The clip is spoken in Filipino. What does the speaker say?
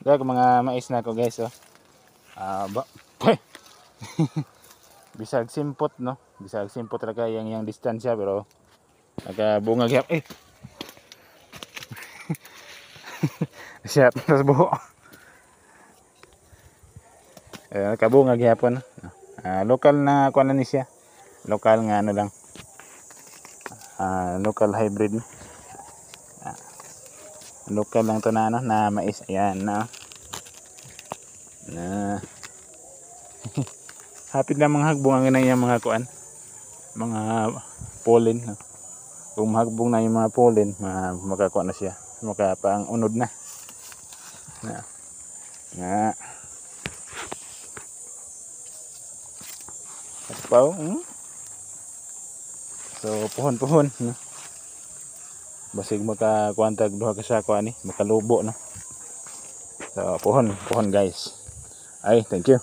Dahil mga mais na ko guys, oh. Bisag simpot, no? Bisag simpot talaga yung distansya, pero nagabungag yap. Siya sa buho. Kabungag yapon. Local na kuan na ni siya. Local nga ano lang. Local hybrid. Local lang to na ano, na mais. Ayan na. Hapit na mga hagbong ang yung mga kuan. Mga pollen. No? Kung mahagbong na yung mga pollen, makakuha na siya. Makapang unod na. Atpaw. So puhon-puhon, no? Basig makakuantag duha ka sako ani, makalubo, no? So puhon guys. Ay, thank you.